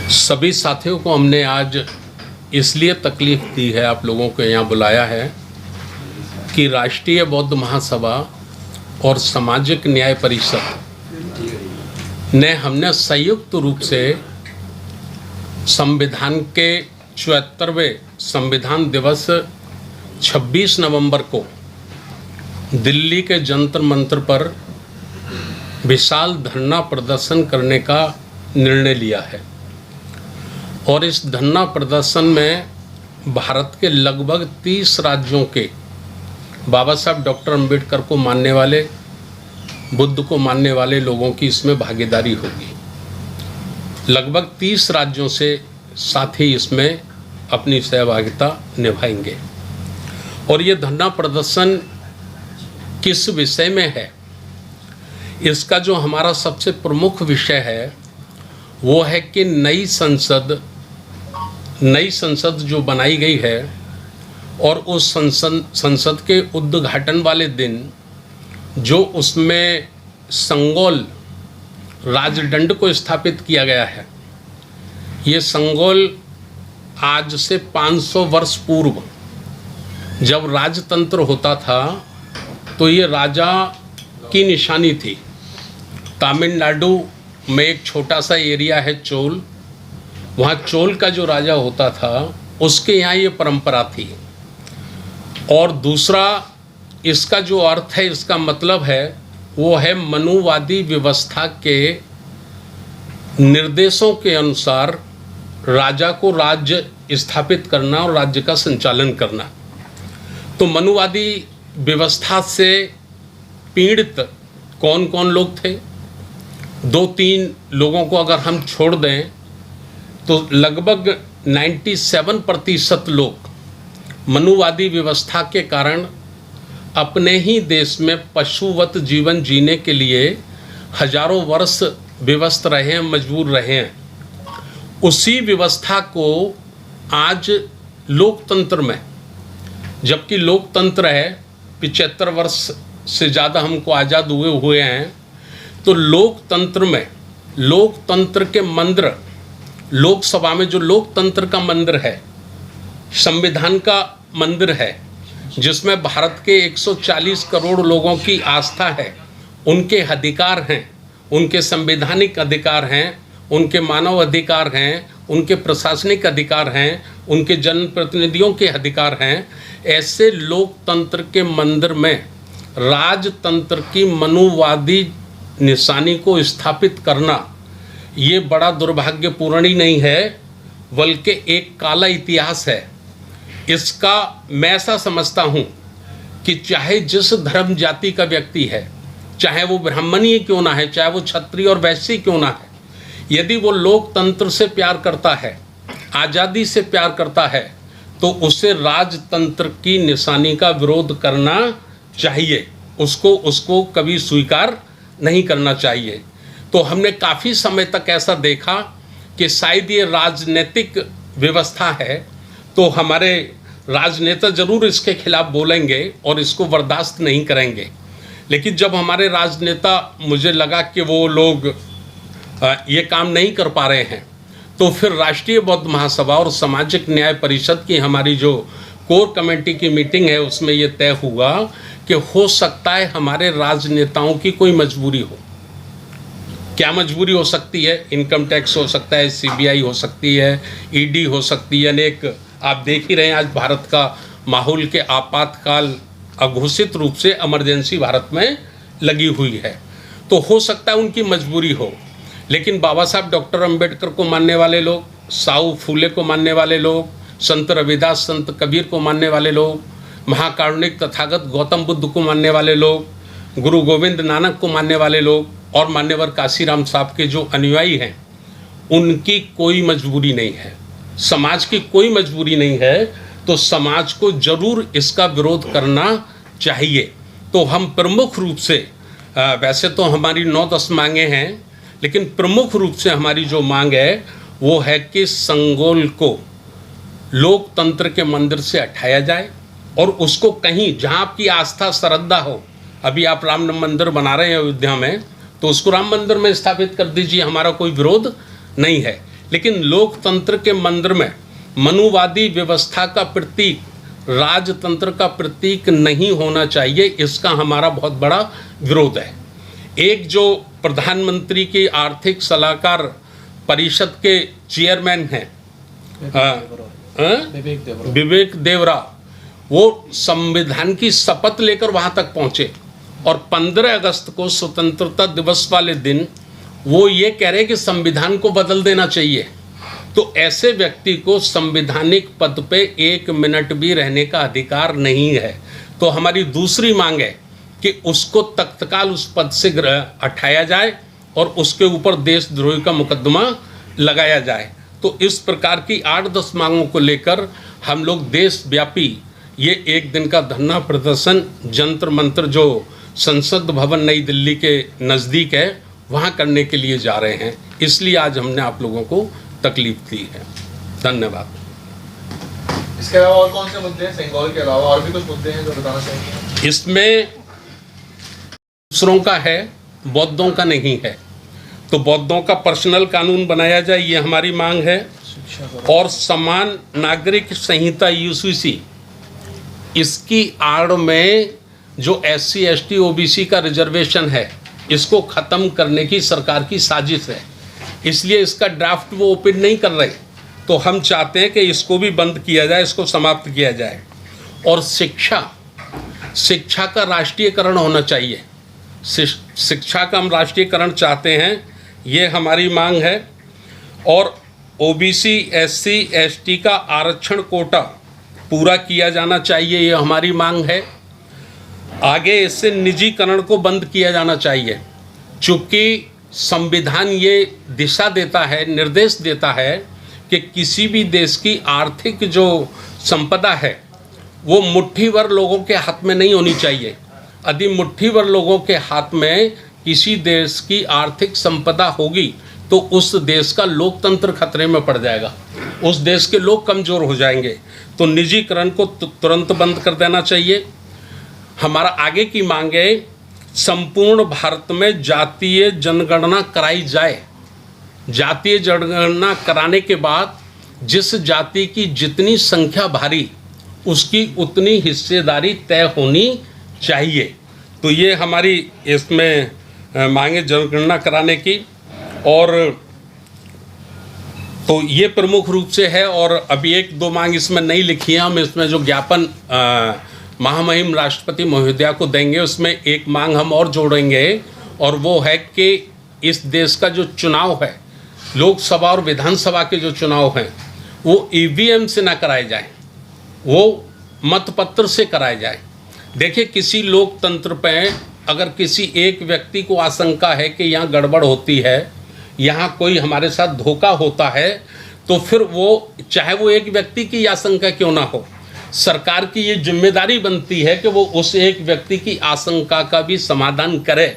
सभी साथियों को हमने आज इसलिए तकलीफ दी है, आप लोगों को यहाँ बुलाया है कि राष्ट्रीय बौद्ध महासभा और सामाजिक न्याय परिषद ने हमने संयुक्त रूप से संविधान के 74वें संविधान दिवस 26 नवंबर को दिल्ली के जंतर मंतर पर विशाल धरना प्रदर्शन करने का निर्णय लिया है। और इस धरना प्रदर्शन में भारत के लगभग 30 राज्यों के बाबा साहब डॉक्टर अंबेडकर को मानने वाले, बुद्ध को मानने वाले लोगों की इसमें भागीदारी होगी। लगभग 30 राज्यों से साथी इसमें अपनी सहभागिता निभाएंगे। और ये धरना प्रदर्शन किस विषय में है, इसका जो हमारा सबसे प्रमुख विषय है वो है कि नई संसद जो बनाई गई है और उस संसद के उद्घाटन वाले दिन जो उसमें संगोल राजदंड को स्थापित किया गया है, ये संगोल आज से 500 वर्ष पूर्व जब राजतंत्र होता था तो ये राजा की निशानी थी। तमिलनाडु में एक छोटा सा एरिया है चोल, वहाँ चोल का जो राजा होता था उसके यहाँ ये परंपरा थी। और दूसरा इसका जो अर्थ है, इसका मतलब है वो है मनुवादी व्यवस्था के निर्देशों के अनुसार राजा को राज्य स्थापित करना और राज्य का संचालन करना। तो मनुवादी व्यवस्था से पीड़ित कौन कौन लोग थे? 2-3 लोगों को अगर हम छोड़ दें तो लगभग 97% लोग मनुवादी व्यवस्था के कारण अपने ही देश में पशुवत जीवन जीने के लिए हजारों वर्ष विवश रहे हैं, मजबूर रहे हैं। उसी व्यवस्था को आज लोकतंत्र में, जबकि लोकतंत्र है 75 वर्ष से ज़्यादा हमको आज़ाद हुए हैं, तो लोकतंत्र में लोकतंत्र के मंदिर, लोकसभा में जो लोकतंत्र का मंदिर है, संविधान का मंदिर है, जिसमें भारत के 140 करोड़ लोगों की आस्था है, उनके अधिकार हैं, उनके संवैधानिक अधिकार हैं, उनके मानव अधिकार हैं, उनके प्रशासनिक अधिकार हैं, उनके जनप्रतिनिधियों के अधिकार हैं। ऐसे लोकतंत्र के मंदिर में राजतंत्र की मनुवादी निशानी को स्थापित करना ये बड़ा दुर्भाग्यपूर्ण ही नहीं है, बल्कि एक काला इतिहास है। इसका मैं ऐसा समझता हूँ कि चाहे जिस धर्म जाति का व्यक्ति है, चाहे वो ब्राह्मणीय क्यों ना है, चाहे वो क्षत्रिय और वैश्य क्यों ना है, यदि वो लोकतंत्र से प्यार करता है, आज़ादी से प्यार करता है, तो उसे राजतंत्र की निशानी का विरोध करना चाहिए। उसको कभी स्वीकार नहीं करना चाहिए। तो हमने काफ़ी समय तक ऐसा देखा कि शायद ये राजनीतिक व्यवस्था है, तो हमारे राजनेता ज़रूर इसके खिलाफ बोलेंगे और इसको बर्दाश्त नहीं करेंगे। लेकिन जब हमारे राजनेता, मुझे लगा कि वो लोग ये काम नहीं कर पा रहे हैं, तो फिर राष्ट्रीय बौद्ध महासभा और सामाजिक न्याय परिषद की हमारी जो कोर कमेटी की मीटिंग है उसमें ये तय हुआ कि हो सकता है हमारे राजनेताओं की कोई मजबूरी हो। क्या मजबूरी हो सकती है? इनकम टैक्स हो सकता है, CBI हो सकती है, ED हो सकती है, अनेक। आप देख ही रहे हैं आज भारत का माहौल के आपातकाल अघोषित रूप से इमरजेंसी भारत में लगी हुई है, तो हो सकता है उनकी मजबूरी हो। लेकिन बाबा साहब डॉक्टर अंबेडकर को मानने वाले लोग, साऊ फूले को मानने वाले लोग, संत रविदास, संत कबीर को मानने वाले लोग, महाकारुणिक तथागत गौतम बुद्ध को मानने वाले लोग, गुरु गोविंद नानक को मानने वाले लोग और मान्यवर काशीराम साहब के जो अनुयायी हैं, उनकी कोई मजबूरी नहीं है, समाज की कोई मजबूरी नहीं है। तो समाज को जरूर इसका विरोध करना चाहिए। तो हम प्रमुख रूप से, वैसे तो हमारी 9-10 मांगे हैं, लेकिन प्रमुख रूप से हमारी जो मांग है वो है कि संगोल को लोकतंत्र के मंदिर से हटाया जाए और उसको कहीं जहाँ आपकी आस्था श्रद्धा हो, अभी आप राम मंदिर बना रहे हैं अयोध्या में, तो उसको राम मंदिर में स्थापित कर दीजिए, हमारा कोई विरोध नहीं है। लेकिन लोकतंत्र के मंदिर में मनुवादी व्यवस्था का प्रतीक, राजतंत्र का प्रतीक नहीं होना चाहिए। इसका हमारा बहुत बड़ा विरोध है। एक जो प्रधानमंत्री की आर्थिक सलाहकार परिषद के चेयरमैन हैं विवेक देवरा, वो संविधान की शपथ लेकर वहां तक पहुंचे और 15 अगस्त को स्वतंत्रता दिवस वाले दिन वो ये कह रहे कि संविधान को बदल देना चाहिए। तो ऐसे व्यक्ति को संवैधानिक पद पे 1 मिनट भी रहने का अधिकार नहीं है। तो हमारी दूसरी मांग है कि उसको तत्काल उस पद से हटाया जाए और उसके ऊपर देशद्रोही का मुकदमा लगाया जाए। तो इस प्रकार की 8-10 मांगों को लेकर हम लोग देशव्यापी ये एक दिन का धरना प्रदर्शन जंतर मंतर जो संसद भवन नई दिल्ली के नज़दीक है वहाँ करने के लिए जा रहे हैं। इसलिए आज हमने आप लोगों को तकलीफ दी है। धन्यवाद। इसके अलावा और कौन से मुद्दे हैं? सेंगोल के अलावा और भी कुछ मुद्दे हैं जो बताना चाहेंगे? इसमें दूसरों का है, बौद्धों का नहीं है। तो बौद्धों का पर्सनल कानून बनाया जाए, ये हमारी मांग है। और समान नागरिक संहिता यूसीसी, इसकी आड़ में जो SC ST OBC का रिजर्वेशन है इसको ख़त्म करने की सरकार की साजिश है। इसलिए इसका ड्राफ्ट वो ओपन नहीं कर रहे। तो हम चाहते हैं कि इसको भी बंद किया जाए, इसको समाप्त किया जाए। और शिक्षा का राष्ट्रीयकरण होना चाहिए। शिक्षा का हम राष्ट्रीयकरण चाहते हैं, ये हमारी मांग है। और OBC SC ST का आरक्षण कोटा पूरा किया जाना चाहिए, ये हमारी मांग है। आगे इससे निजीकरण को बंद किया जाना चाहिए। चूँकि संविधान ये दिशा देता है, निर्देश देता है कि किसी भी देश की आर्थिक जो संपदा है वो मुट्ठी भर लोगों के हाथ में नहीं होनी चाहिए। यदि मुट्ठी भर लोगों के हाथ में किसी देश की आर्थिक संपदा होगी तो उस देश का लोकतंत्र खतरे में पड़ जाएगा, उस देश के लोग कमज़ोर हो जाएंगे। तो निजीकरण को तुरंत बंद कर देना चाहिए। हमारा आगे की मांग है संपूर्ण भारत में जातीय जनगणना कराई जाए। जातीय जनगणना कराने के बाद जिस जाति की जितनी संख्या भारी उसकी उतनी हिस्सेदारी तय होनी चाहिए। तो ये हमारी इसमें मांगे जनगणना कराने की। और तो ये प्रमुख रूप से है। और अभी 1-2 मांग इसमें नहीं लिखी है, हम इसमें जो ज्ञापन महामहिम राष्ट्रपति महोदया को देंगे उसमें एक मांग हम और जोड़ेंगे, और वो है कि इस देश का जो चुनाव है, लोकसभा और विधानसभा के जो चुनाव हैं वो EVM से ना कराए जाए, वो मतपत्र से कराए जाए। देखिए, किसी लोकतंत्र पे अगर किसी एक व्यक्ति को आशंका है कि यहाँ गड़बड़ होती है, यहाँ कोई हमारे साथ धोखा होता है, तो फिर वो चाहे वो एक व्यक्ति की आशंका क्यों ना हो, सरकार की ये जिम्मेदारी बनती है कि वो उस एक व्यक्ति की आशंका का भी समाधान करे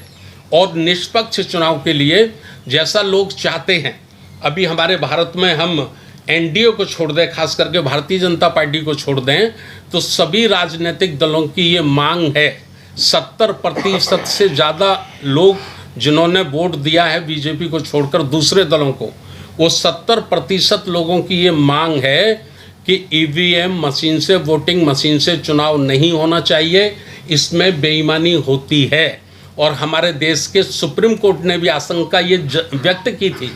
और निष्पक्ष चुनाव के लिए जैसा लोग चाहते हैं। अभी हमारे भारत में हम NDA को छोड़ दें, खास करके भारतीय जनता पार्टी को छोड़ दें, तो सभी राजनीतिक दलों की ये मांग है। 70% से ज़्यादा लोग जिन्होंने वोट दिया है बीजेपी को छोड़कर दूसरे दलों को, वो 70% लोगों की ये मांग है कि EVM मशीन से, वोटिंग मशीन से चुनाव नहीं होना चाहिए, इसमें बेईमानी होती है। और हमारे देश के सुप्रीम कोर्ट ने भी आशंका ये व्यक्त की थी,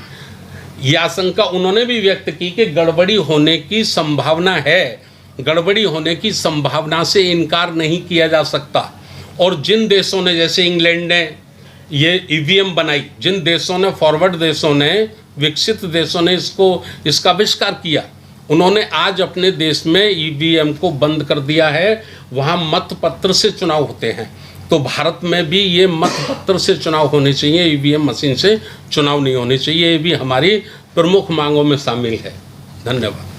ये आशंका उन्होंने भी व्यक्त की कि गड़बड़ी होने की संभावना है, गड़बड़ी होने की संभावना से इनकार नहीं किया जा सकता। और जिन देशों ने, जैसे इंग्लैंड ने ये EVM बनाई, जिन देशों ने, फॉरवर्ड देशों ने, विकसित देशों ने इसका आविष्कार किया, उन्होंने आज अपने देश में EVM को बंद कर दिया है। वहाँ मतपत्र से चुनाव होते हैं। तो भारत में भी ये मतपत्र से चुनाव होने चाहिए, EVM मशीन से चुनाव नहीं होने चाहिए। ये भी हमारी प्रमुख मांगों में शामिल है। धन्यवाद।